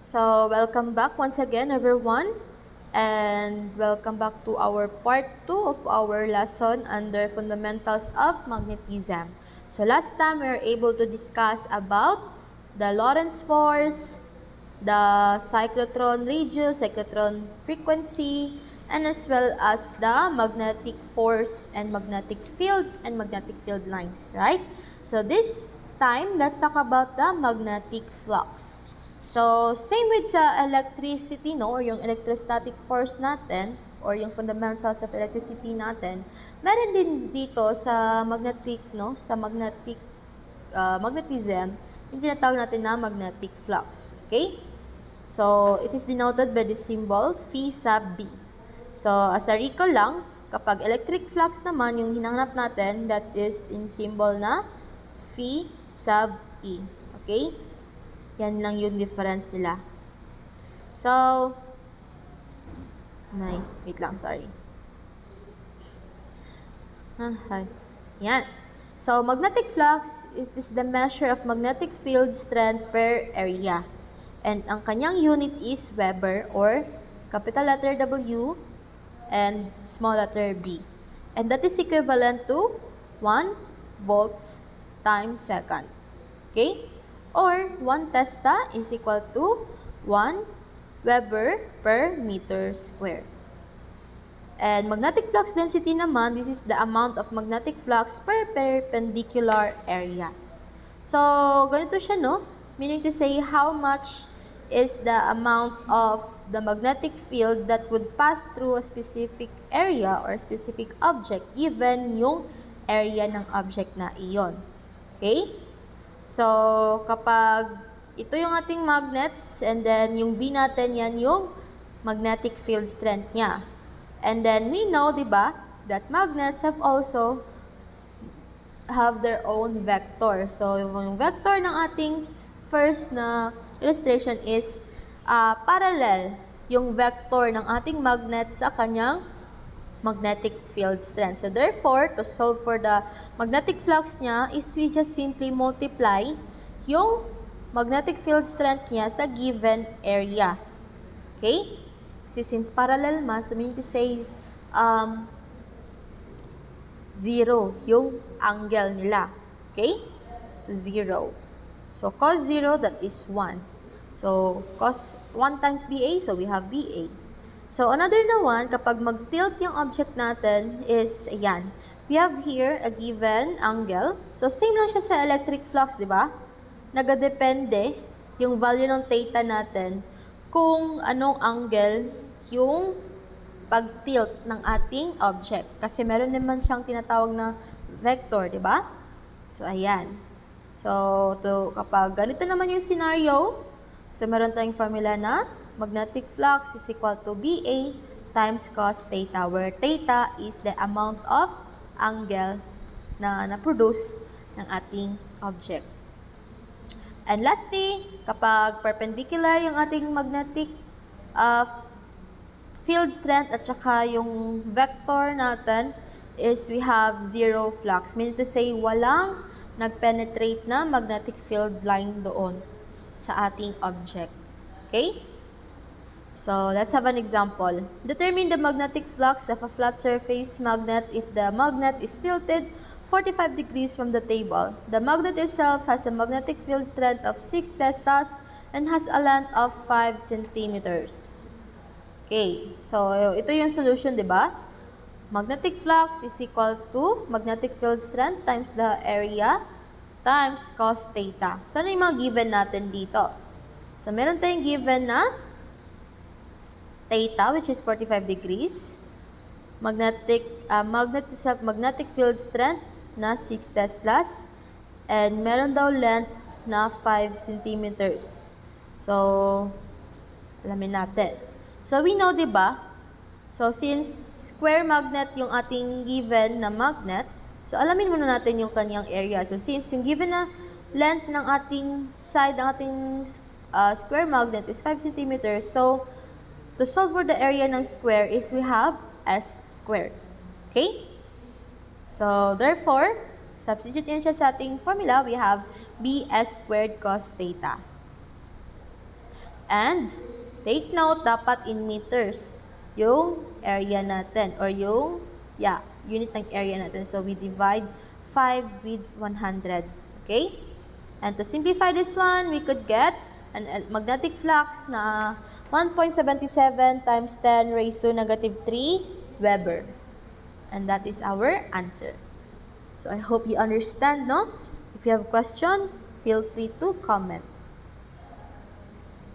So, welcome back once again, everyone, and welcome back to our part 2 of our lesson under Fundamentals of Magnetism. So, last time we were able to discuss about the Lorentz force, the cyclotron radius, cyclotron frequency, and as well as the magnetic force and magnetic field lines, right? So, this time, let's talk about the magnetic flux. So, same with sa electricity, no, or yung electrostatic force natin, or yung fundamentals of electricity natin, meron din dito sa magnetic, no, sa magnetism, yung tinatawag natin na magnetic flux. Okay? So, it is denoted by the symbol phi sub B. So, as a recall lang, kapag electric flux naman, yung hinanap natin, that is in symbol na phi sub E. Okay? Yan lang yung difference nila. So, wait lang, sorry. Hi. Yan. So, magnetic flux is the measure of magnetic field strength per area. And ang kanyang unit is Weber, or capital letter W and small letter B. And that is equivalent to 1 volts times second. Okay? Or 1 Tesla is equal to 1 Weber per meter square. And magnetic flux density naman, this is the amount of magnetic flux per perpendicular area. So, ganito siya, no? Meaning to say, how much is the amount of the magnetic field that would pass through a specific area or specific object given yung area ng object na iyon. Okay? So, kapag ito yung ating magnets, and then yung B natin, yan yung magnetic field strength niya. And then we know, di ba, that magnets have their own vector. So, yung vector ng ating first na illustration is parallel yung vector ng ating magnet sa kanyang magnetic field strength. So, therefore, to solve for the magnetic flux niya is we just simply multiply yung magnetic field strength niya sa given area. Okay? Kasi since parallel man, so meaning to say, zero yung angle nila. Okay? So, 0. So, cos 0, that is 1. So, cos 1 times BA, so we have BA. So, another naman, kapag mag-tilt yung object natin is, ayan. We have here a given angle. So, same lang siya sa electric flux, di ba? Nagadepende yung value ng theta natin kung anong angle yung pag-tilt ng ating object. Kasi meron naman siyang tinatawag na vector, di ba? So, ayan. So, kapag ganito naman yung scenario, so meron tayong formula na magnetic flux is equal to BA times cos theta, where theta is the amount of angle na na-produce ng ating object. And lastly, kapag perpendicular yung ating magnetic field strength at saka yung vector natin is we have zero flux. Meaning to say, walang nag-penetrate na magnetic field line doon sa ating object. Okay? So, let's have an example. Determine the magnetic flux of a flat surface magnet if the magnet is tilted 45 degrees from the table. The magnet itself has a magnetic field strength of 6 teslas and has a length of 5 centimeters. Okay, so ito yung solution, di ba? Magnetic flux is equal to magnetic field strength times the area times cos theta. So, ano yung mga given natin dito? So, meron tayong given na theta, which is 45 degrees. Magnetic field strength na 6 teslas. And meron daw length na 5 centimeters. So, alamin natin. So, we know, di ba? So, since square magnet yung ating given na magnet, so, alamin muna natin yung kanyang area. So, since yung given na length ng ating side, ng ating square magnet is 5 centimeters, so, to solve for the area ng square is we have S squared. Okay? So, therefore, substitute yan siya sa ating formula. We have BS squared cos theta. And take note, dapat in meters yung area natin or yung unit ng area natin. So we divide 5 with 100. Okay? And to simplify this one, we could get an magnetic flux na 1.77 times 10 raised to negative 3 Weber. And that is our answer. So I hope you understand, no? If you have a question, feel free to comment.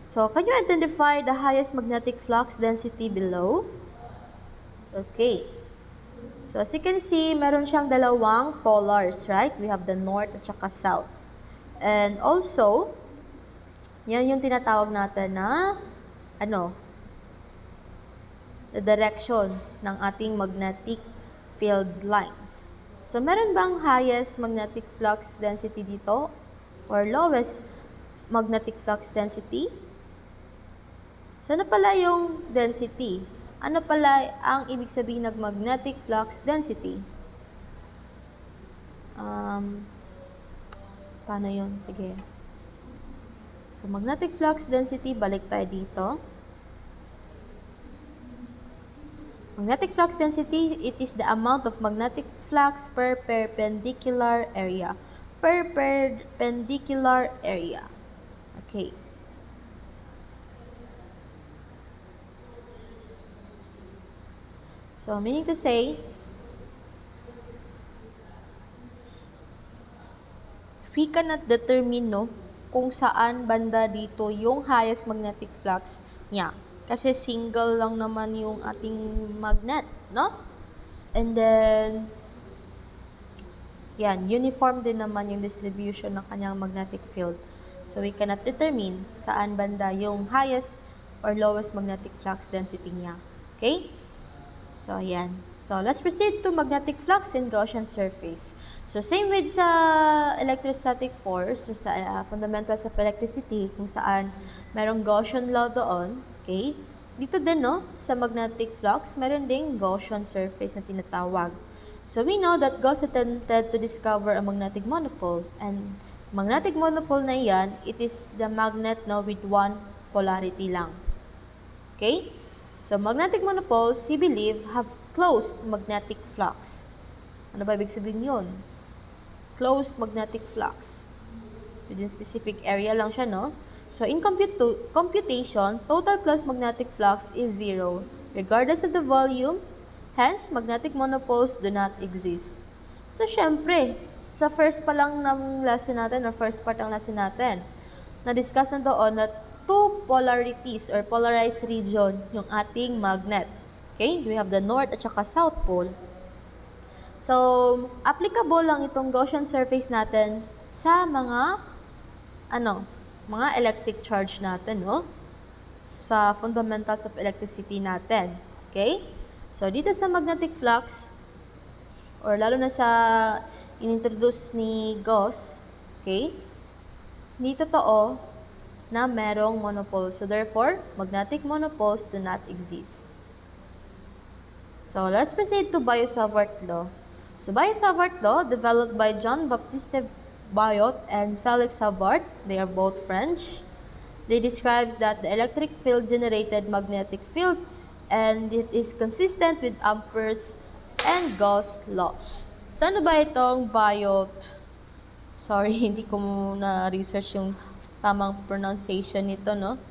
So, can you identify the highest magnetic flux density below? Okay. So, as you can see, meron siyang dalawang polars, right? We have the north at saka south. And also, yan yung tinatawag natin na, the direction ng ating magnetic field lines. So, meron bang highest magnetic flux density dito? Or lowest magnetic flux density? So, ano pala yung density? Ano pala ang ibig sabihin ng magnetic flux density? Paano yun? Sige. So, magnetic flux density, balik tayo dito. Magnetic flux density, it is the amount of magnetic flux per perpendicular area. Per perpendicular area. Okay. So, meaning to say, we cannot determine, no, kung saan banda dito yung highest magnetic flux niya. Kasi single lang naman yung ating magnet, no? And then, yan, uniform din naman yung distribution ng kanyang magnetic field. So, we cannot determine saan banda yung highest or lowest magnetic flux density niya. Okay? So, yan. So, let's proceed to magnetic flux in Gaussian surface. So, same with sa electrostatic force, so sa fundamentals of electricity, kung saan merong Gaussian law doon, okay? Dito din, no, sa magnetic flux, meron ding Gaussian surface na tinatawag. So, we know that Gauss attempted to discover a magnetic monopole. And magnetic monopole na yan, it is the magnet, no, with one polarity lang. Okay? So, magnetic monopoles, he believe, have closed magnetic flux. Ano ba ibig sabihin yun? Closed magnetic flux. Within specific area lang siya, no? So, in computation, total closed magnetic flux is 0, regardless of the volume. Hence, magnetic monopoles do not exist. So, syempre, sa first pa lang ng lesson natin, or first part ng lesson natin, na-discuss na doon na two polarities or polarized region yung ating magnet. Okay? We have the north at saka south pole. So, applicable lang itong Gaussian surface natin sa mga mga electric charge natin, no? Sa fundamentals of electricity natin. Okay? So, dito sa magnetic flux, or lalo na sa inintroduce ni Gauss, okay? Hindi totoo na merong monopole. So, therefore, magnetic monopoles do not exist. So, let's proceed to Biot-Savart law. So, Biot-Savart law, developed by Jean-Baptiste Biot and Félix Savart, they are both French. They describes that the electric field generated magnetic field and it is consistent with Ampere's and Gauss laws. So, ano ba itong Biot? Sorry, hindi ko na-research yung tamang pronunciation nito, no?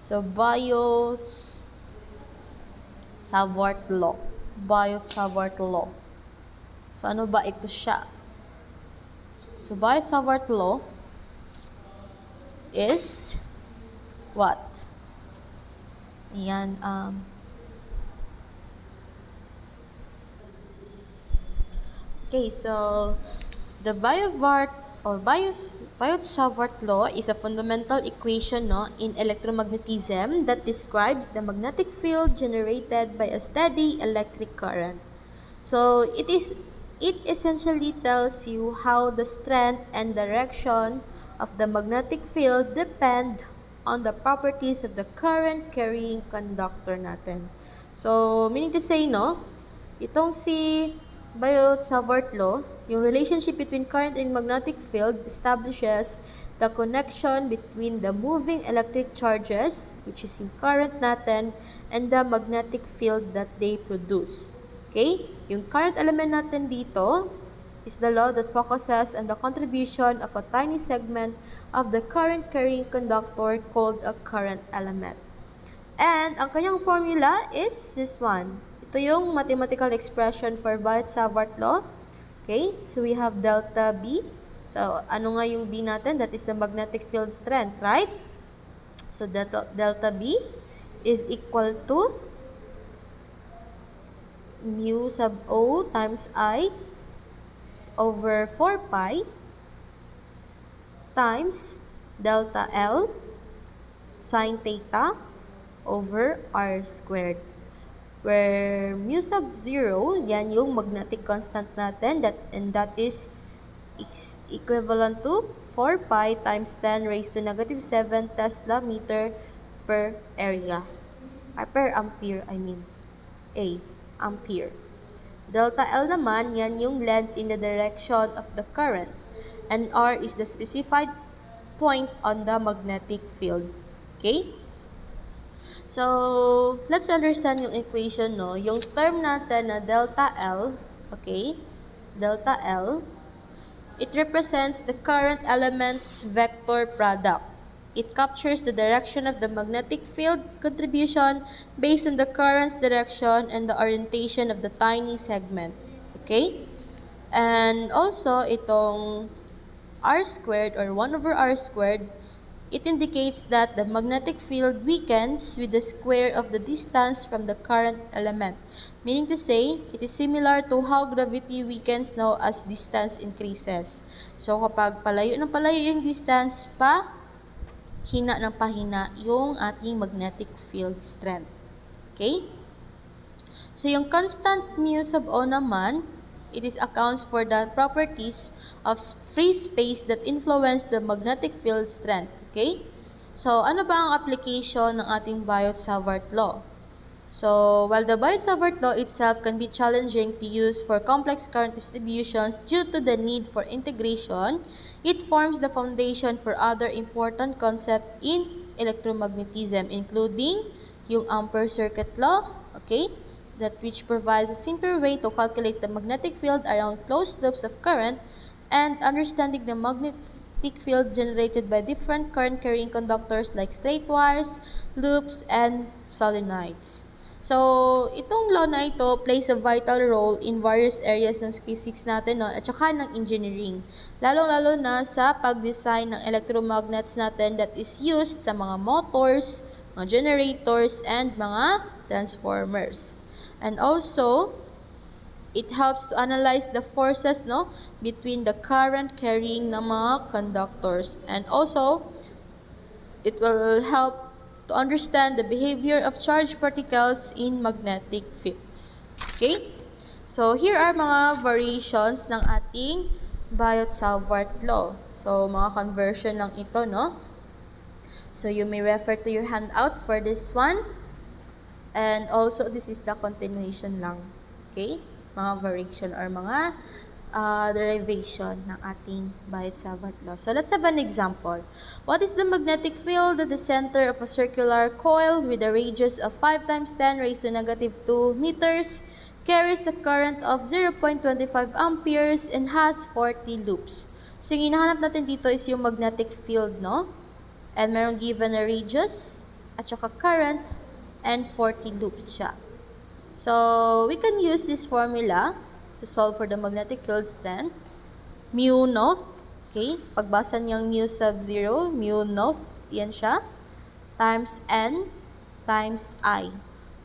So, Biot-Savart law. Biot-Savart law. So, ano ba ito siya? So, Biot-Savart law is what? Ayan, okay, so, the Biot-Savart law is a fundamental equation, no, in electromagnetism that describes the magnetic field generated by a steady electric current. So, it essentially tells you how the strength and direction of the magnetic field depend on the properties of the current carrying conductor natin. So, meaning to say, no, itong si Biot-Savart law, yung relationship between current and magnetic field establishes the connection between the moving electric charges, which is yung current natin, and the magnetic field that they produce. Okay? Yung current element natin dito is the law that focuses on the contribution of a tiny segment of the current carrying conductor called a current element. And ang kanyang formula is this one. Ito yung mathematical expression for Biot-Savart law. Okay, so we have delta B. So, ano nga yung B natin? That is the magnetic field strength, right? So, delta B is equal to mu sub O times I over 4 pi times delta L sine theta over R squared. Where mu sub 0, yan yung magnetic constant natin, and that is equivalent to 4 pi times 10 raised to negative 7 Tesla meter per area. Per ampere, ampere. Delta L naman, yan yung length in the direction of the current, and R is the specified point on the magnetic field. Okay? So, let's understand yung equation, no? Yung term natin na delta L, okay? Delta L, it represents the current element's vector product. It captures the direction of the magnetic field contribution based on the current's direction and the orientation of the tiny segment. Okay? And also, itong R squared or 1 over R squared, it indicates that the magnetic field weakens with the square of the distance from the current element. Meaning to say, it is similar to how gravity weakens now as distance increases. So, kapag palayo ng palayo yung distance, hina ng pahina yung ating magnetic field strength. Okay? So, yung constant mu sub O naman, it is accounts for the properties of free space that influence the magnetic field strength. Okay? So, ano ba ang application ng ating Biot-Savart law? So, while the Biot-Savart law itself can be challenging to use for complex current distributions due to the need for integration, it forms the foundation for other important concepts in electromagnetism, including yung Ampere circuit law, okay, that which provides a simpler way to calculate the magnetic field around closed loops of current, and understanding the magnetic field generated by different current-carrying conductors like straight wires, loops, and solenoids. So, itong law na ito plays a vital role in various areas ng physics natin, no, at saka ng engineering. Lalo-lalo na sa pag-design ng electromagnets natin that is used sa mga motors, mga generators, and mga transformers. And also, it helps to analyze the forces, no, between the current carrying ng mga conductors. And also, it will help to understand the behavior of charged particles in magnetic fields. Okay? So, here are mga variations ng ating Biot-Savart law. So, mga conversion lang ito, no? So, you may refer to your handouts for this one. And also, this is the continuation lang. Okay? Mga variation or mga derivation ng ating Biot-Savart law. So, let's have an example. What is the magnetic field at the center of a circular coil with a radius of 5 times 10 raised to negative 2 meters, carries a current of 0.25 amperes, and has 40 loops? So, yung hinahanap natin dito is yung magnetic field, no? And meron given a radius, at saka current, and 40 loops siya. So, we can use this formula to solve for the magnetic field strength. Mu naught, okay? Pagbasa niyang mu sub 0, mu naught, yan siya, times N times I,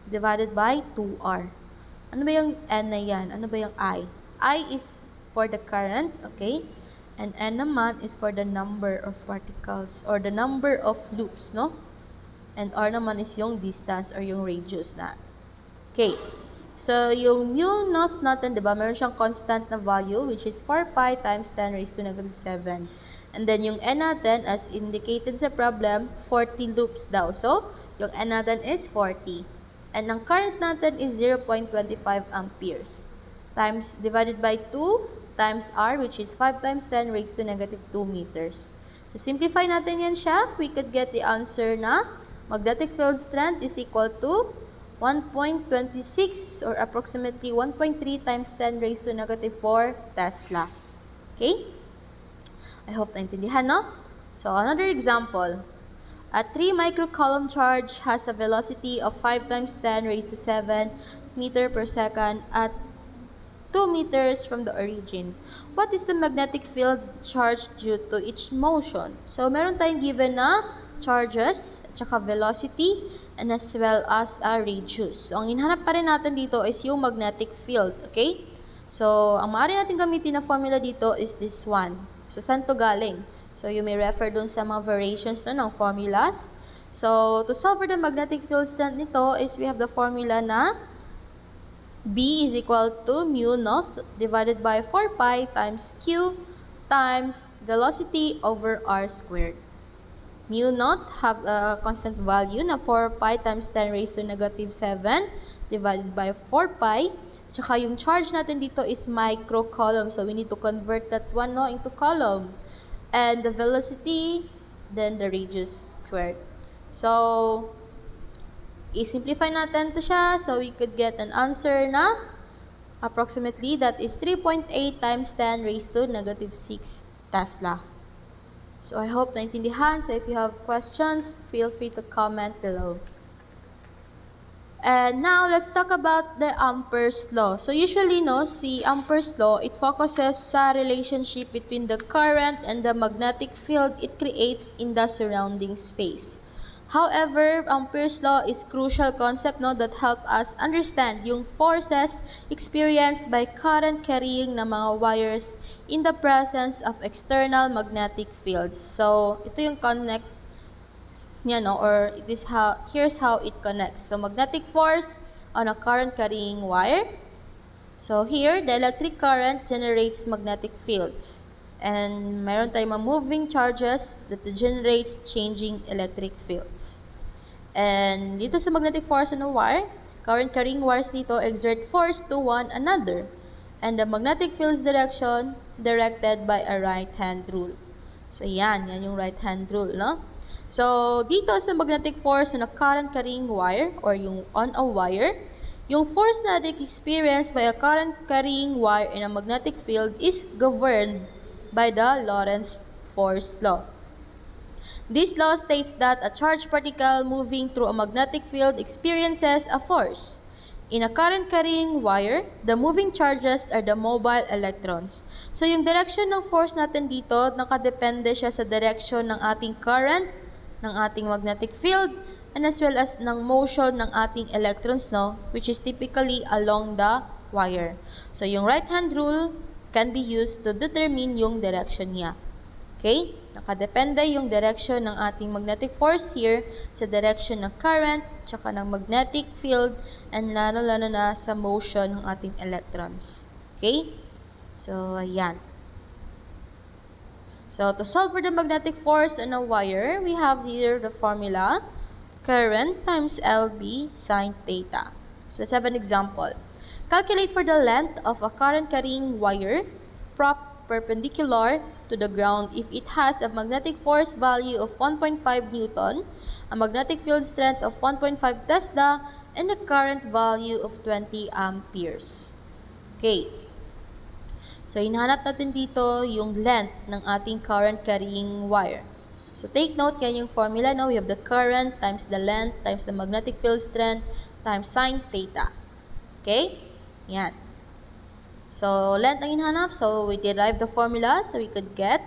divided by 2R. Ano ba yung N na yan? Ano ba yung I? I is for the current, okay? And N naman is for the number of particles or the number of loops, no? And R naman is yung distance or yung radius na. Okay. So, yung mu naught natin, diba, meron siyang constant na value, which is 4 pi times 10 raised to negative 7. And then, yung N natin, as indicated sa problem, 40 loops daw. So, yung N natin is 40. And ang current natin is 0.25 amperes. Divided by 2 times R, which is 5 times 10 raised to negative 2 meters. So, simplify natin yan siya. We could get the answer na magnetic field strength is equal to 1.26 or approximately 1.3 times 10 raised to negative 4 Tesla. Okay? I hope naintindihan, no? So, another example. A 3 microcoulomb charge has a velocity of 5 times 10 raised to 7 meter per second at 2 meters from the origin. What is the magnetic field charge due to each motion? So, meron tayong given na charges, at saka velocity, and as well as a radius. So, ang hinahanap pa rin natin dito is yung magnetic field, okay? So, ang maaari natin gamitin na formula dito is this one. So, saan to galing? So, you may refer dun sa mga variations na ng formulas. So, to solve for the magnetic field strength nito is we have the formula na B is equal to mu naught divided by 4 pi times Q times velocity over R squared. Mu naught have a constant value na 4 pi times 10 raised to negative 7 divided by 4 pi. Tsaka yung charge natin dito is microcoulomb. So, we need to convert that one no, into coulomb. And the velocity, then the radius squared. So, i-simplify natin to siya. So, we could get an answer na approximately that is 3.8 times 10 raised to negative 6 Tesla. So, I hope naintindihan. So, if you have questions, feel free to comment below. And now, let's talk about the Ampere's law. So, usually, no, si Ampere's law, it focuses sa relationship between the current and the magnetic field it creates in the surrounding space. However, Ampere's law is crucial concept no, that help us understand yung forces experienced by current carrying na mga wires in the presence of external magnetic fields. So, ito yung connect niya, no? Or it is here's how it connects. So, magnetic force on a current carrying wire. So, here, the electric current generates magnetic fields. And meron tayong mga moving charges that generates changing electric fields. And dito sa magnetic force on a wire, current carrying wires dito exert force to one another. And the magnetic field's direction directed by a right-hand rule. So, yan yung right-hand rule, no? So, dito sa magnetic force on a current carrying wire or yung on a wire, yung force na experienced by a current carrying wire in a magnetic field is governed by the Lorentz force law. This law states that a charged particle moving through a magnetic field experiences a force. In a current carrying wire, the moving charges are the mobile electrons. So, yung direction ng force natin dito, nakadepende siya sa direction ng ating current, ng ating magnetic field, and as well as ng motion ng ating electrons, no, which is typically along the wire. So, yung right-hand rule can be used to determine yung direction niya. Okay? Nakadepende yung direction ng ating magnetic force here sa direction ng current, tsaka ng magnetic field, and lalo-lalo na sa motion ng ating electrons. Okay? So, ayan. So, to solve for the magnetic force on a wire, we have here the formula current times LB sine theta. So, let's have an example. Calculate for the length of a current carrying wire prop perpendicular to the ground if it has a magnetic force value of 1.5 Newton, a magnetic field strength of 1.5 Tesla, and a current value of 20 amperes. Okay. So, hinahanap natin dito yung length ng ating current carrying wire. So, take note yan yung formula. No? We have the current times the length times the magnetic field strength times sine theta. Okay? Yan. So, length ang hinahanap. So, we derive the formula. So, we could get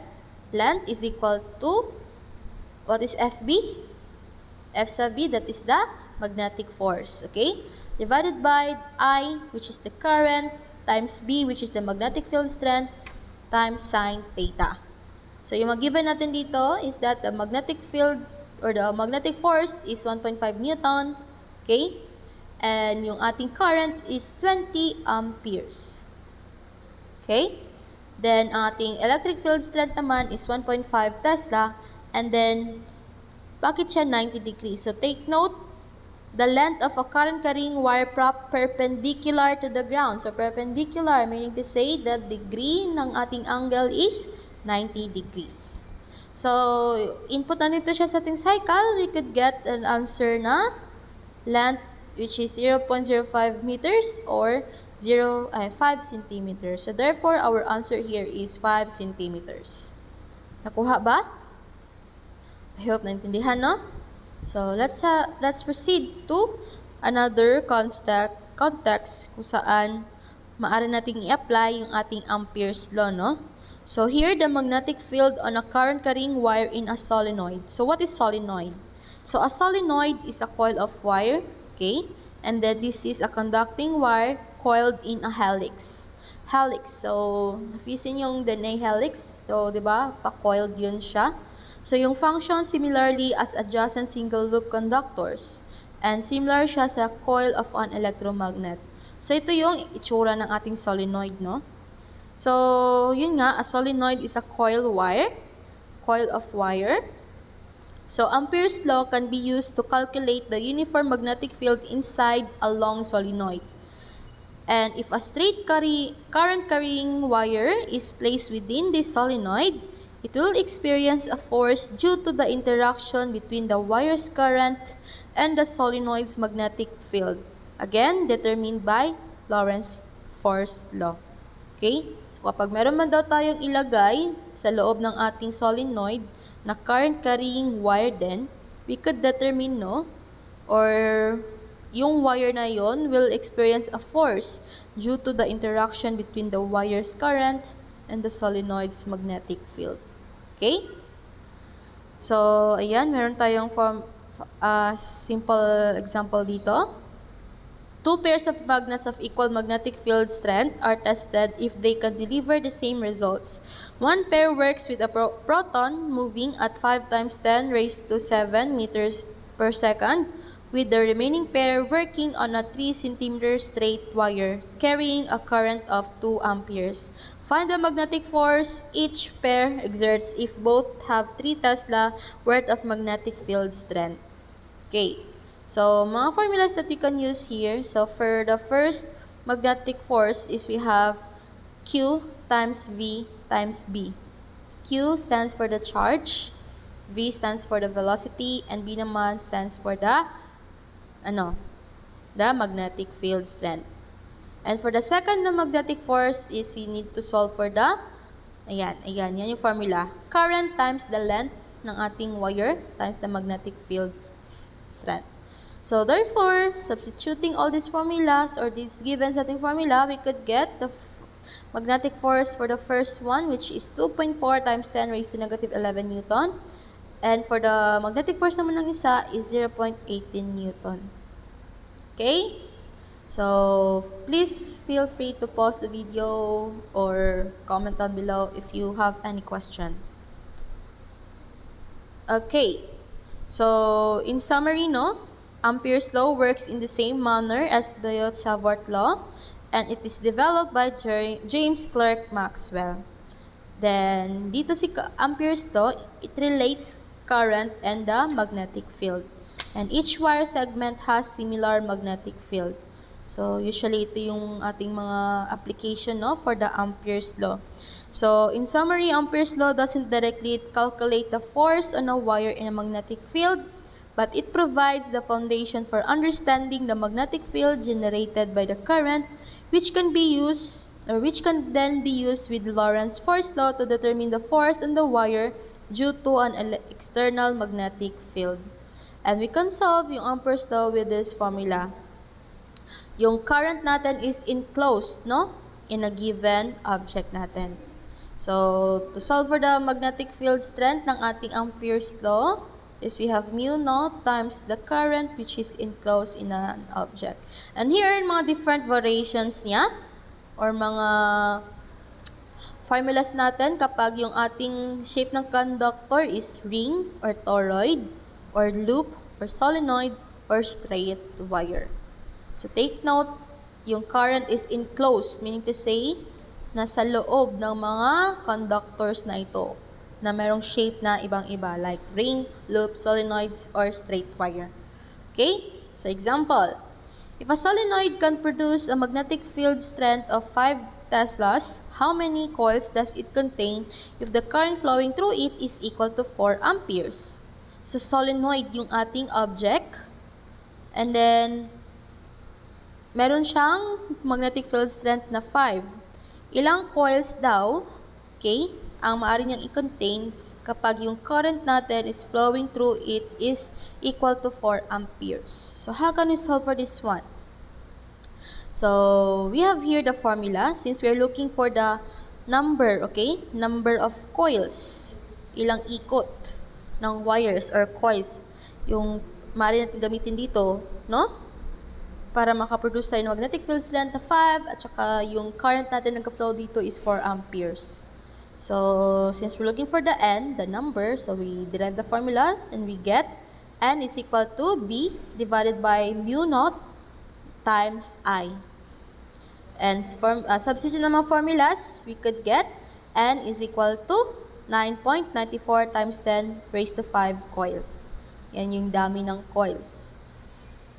length is equal to, what is FB? F sub B, that is the magnetic force. Okay? Divided by I, which is the current, times B, which is the magnetic field strength, times sine theta. So, yung given natin dito is that the magnetic field or the magnetic force is 1.5 Newton, okay? And yung ating current is 20 amperes. Okay? Then, ating electric field strength naman is 1.5 Tesla, and then, bakit siya 90 degrees? So, take note, the length of a current carrying wire prop perpendicular to the ground. So, perpendicular, meaning to say that degree ng ating angle is 90 degrees. So, input na nito siya sa ating cycle, we could get an answer na length which is 0.05 meters or 5 centimeters. So, therefore, our answer here is 5 centimeters. Nakuha ba? I hope naintindihan, no? So, let's proceed to another context kung saan maaari nating i-apply yung ating Ampere's law, no? So, here, the magnetic field on a current carrying wire in a solenoid. So, what is solenoid? So, a solenoid is a coil of wire, okay? And then, this is a conducting wire coiled in a helix. Helix. So, nafisin yung DNA helix. So, di ba? Pa-coiled yun siya. So, yung function similarly as adjacent single loop conductors. And similar siya sa coil of an electromagnet. So, ito yung itsura ng ating solenoid, no? So, yun nga, a solenoid is a coil of wire. So, Ampere's law can be used to calculate the uniform magnetic field inside a long solenoid. And if a straight current carrying wire is placed within this solenoid, it will experience a force due to the interaction between the wire's current and the solenoid's magnetic field. Again, determined by Lorentz force law. Okay? So, kapag meron man daw tayong ilagay sa loob ng ating solenoid na current carrying wire din, we could determine, no? Or yung wire na yon will experience a force due to the interaction between the wire's current and the solenoid's magnetic field. Okay? So, ayan, meron tayong simple example dito. Two pairs of magnets of equal magnetic field strength are tested if they can deliver the same results. One pair works with a proton moving at 5 times 10 raised to 7 meters per second, with the remaining pair working on a 3 cm straight wire carrying a current of 2 amperes. Find the magnetic force each pair exerts if both have 3 Tesla worth of magnetic field strength. Okay, so mga formulas that we can use here. So for the first magnetic force is we have Q times V times B. Q stands for the charge, V stands for the velocity, and B naman stands for the magnetic field strength. And for the second na magnetic force is we need to solve for the, yan yung formula. Current times the length ng ating wire times the magnetic field strength. So therefore, substituting all these formulas or these given sa ating formula, we could get the magnetic force for the first one, which is 2.4 times 10 raised to negative 11 Newton. And for the magnetic force naman ng isa is 0.18 Newton. Okay? So, please feel free to pause the video or comment down below if you have any question. Okay. So, in summary, no? Ampere's law works in the same manner as Biot-Savart law, and it is developed by James Clerk Maxwell. Then, dito si Ampere's law, it relates current and the magnetic field. And each wire segment has similar magnetic field. So, usually ito yung ating mga application, no, for the Ampere's law. So, in summary, Ampere's law doesn't directly calculate the force on a wire in a magnetic field, but it provides the foundation for understanding the magnetic field generated by the current, which can then be used with Lorentz force law to determine the force on the wire due to an external magnetic field. And we can solve yung Ampere's law with this formula. Yung current natin is enclosed, no? In a given object natin. So, to solve for the magnetic field strength ng ating Ampere's law is we have mu naught times the current which is enclosed in an object. And here are mga different variations niya or mga formulas natin kapag yung ating shape ng conductor is ring or toroid or loop or solenoid or straight wire. So, take note, yung current is enclosed, meaning to say, nasa loob ng mga conductors na ito na merong shape na ibang-iba like ring, loop, solenoids, or straight wire. Okay? So, example, If a solenoid can produce a magnetic field strength of 5 teslas, how many coils does it contain if the current flowing through it is equal to 4 amperes? So, solenoid yung ating object. And then, meron siyang magnetic field strength na 5. Ilang coils daw, okay, ang maaari niyang i-contain kapag yung current natin is flowing through it is equal to 4 amperes. So, how can we solve for this one? So, we have here the formula since we're looking for the number, okay? Number of coils. Ilang ikot ng wires or coils yung maaari natin gamitin dito, no? Para makaproduce tayo ng magnetic field strength na 5 at saka yung current natin nagka-flow dito is 4 amperes. So, since we're looking for the n, the number, so we derive the formulas and we get n is equal to B divided by mu naught times I. And substitution ng mga formulas, we could get n is equal to 9.94 times 10 raised to 5 coils. Yan yung dami ng coils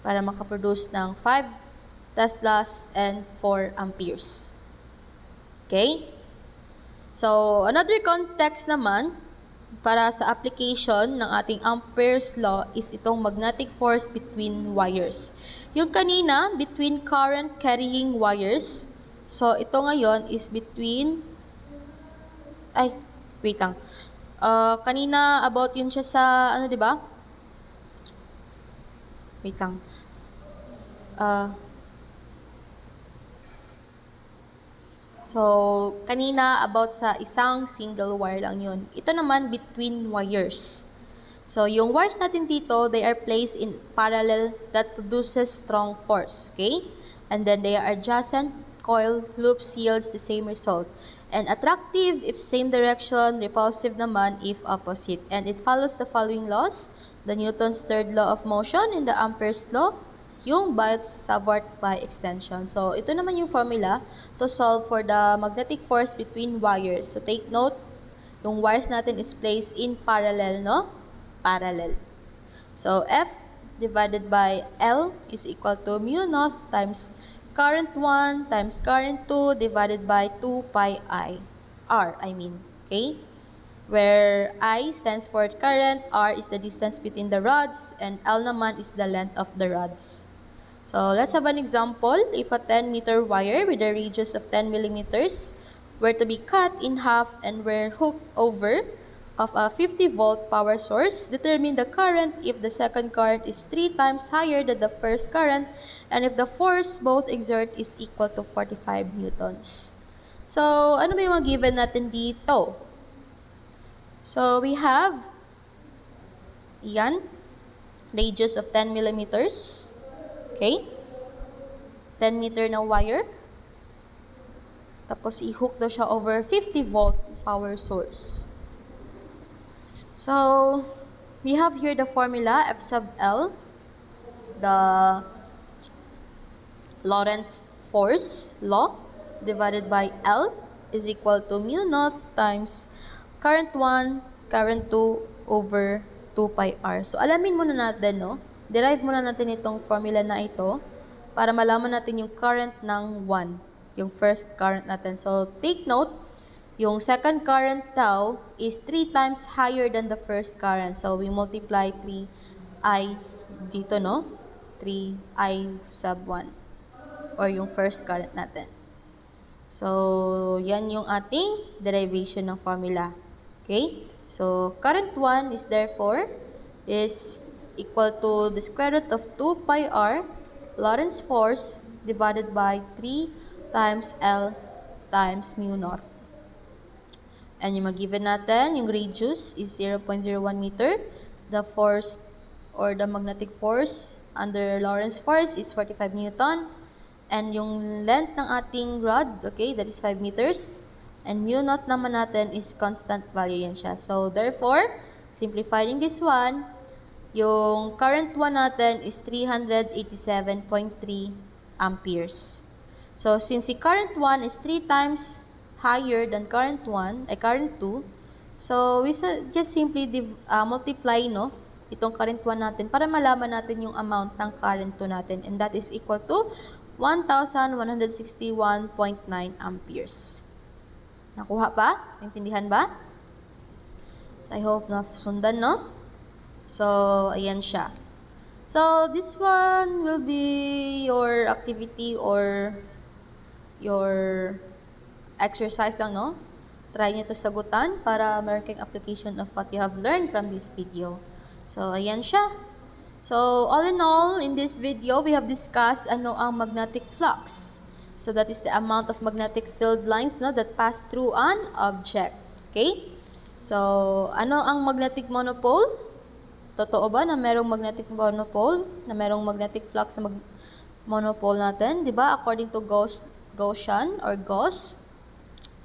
para makaproduce ng 5 teslas and 4 amperes. Okay? So, another context naman para sa application ng ating Ampere's law is itong magnetic force between wires. Yung kanina, between current carrying wires. So, ito ngayon is between... wait lang. Kanina, about yun siya sa, diba? Wait lang. So, kanina about sa isang single wire lang yun. Ito naman between wires. So, yung wires natin dito, they are placed in parallel that produces strong force. Okay? And then they are adjacent coil loops yields the same result. And attractive if same direction, repulsive naman if opposite. And it follows the following laws. The Newton's third law of motion and the Ampere's law, yung Biot-Savart by extension. So, ito naman yung formula to solve for the magnetic force between wires. So, take note, yung wires natin is placed in parallel, no? Parallel. So, F divided by L is equal to mu naught times current 1 times current 2 divided by 2 pi I. R, I mean. Okay? Where I stands for current, R is the distance between the rods, and L naman is the length of the rods. So, let's have an example. If a 10-meter wire with a radius of 10 millimeters were to be cut in half and were hooked over of a 50-volt power source, determine the current if the second current is 3 times higher than the first current and if the force both exert is equal to 45 newtons. So, ano ba yung mga given natin dito? So, we have yan, radius of 10 millimeters. Okay? 10 meter na wire. Tapos, i-hook daw siya over 50-volt power source. So, we have here the formula F sub L, the Lorentz force law, divided by L is equal to mu naught times current 1, current 2 over 2 pi r. So, alamin muna natin, no? Derive muna natin itong formula na ito para malaman natin yung current ng 1, yung first current natin. So, take note, yung second current daw is 3 times higher than the first current. So, we multiply 3i dito, no? 3i sub 1 or yung first current natin. So, yan yung ating derivation ng formula. Okay? So, current 1 is therefore is equal to the square root of 2 pi r Lorentz force divided by 3 times L times mu naught. And yung mag-given natin, yung radius is 0.01 meter. The force or the magnetic force under Lorentz force is 45 Newton. And yung length ng ating rod, okay, that is 5 meters. And mu naught naman natin is constant value yan siya. So, therefore, simplifying this one, yung current 1 natin is 387.3 amperes. So, since the current 1 is 3 times higher than current 2, so we just simply multiply, no? itong current 1 natin para malaman natin yung amount ng current 2 natin. And that is equal to 1,161.9 amperes. Nakuha ba? Naintindihan ba? So, I hope na sundan, no? So, ayan siya. So, this one will be your activity or your exercise lang, no? Try nyo to sagutan para meron kayong application of what you have learned from this video. So, ayan siya. So, all in all, in this video, we have discussed ano ang magnetic flux. So, that is the amount of magnetic field lines, no, that pass through an object. Okay? So, ano ang magnetic monopole? Totoo ba na merong magnetic monopole? Na merong magnetic flux sa monopole natin? Diba? According to Gaussian or Gauss,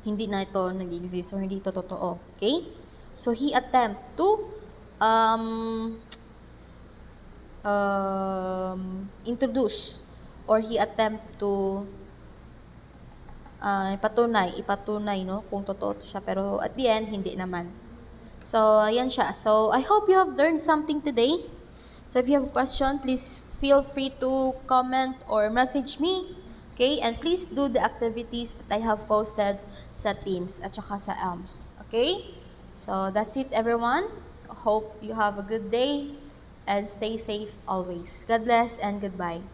hindi na ito nag-exist or hindi ito totoo. Okay? So, he attempt to introduce or he attempt to ipatunay, no, kung totoo siya. Pero at the end, hindi naman. So, ayan siya. So, I hope you have learned something today. So, if you have a question, please feel free to comment or message me. Okay? And please do the activities that I have posted sa Teams at saka sa Elms. Okay? So, that's it, everyone. Hope you have a good day and stay safe always. God bless and goodbye.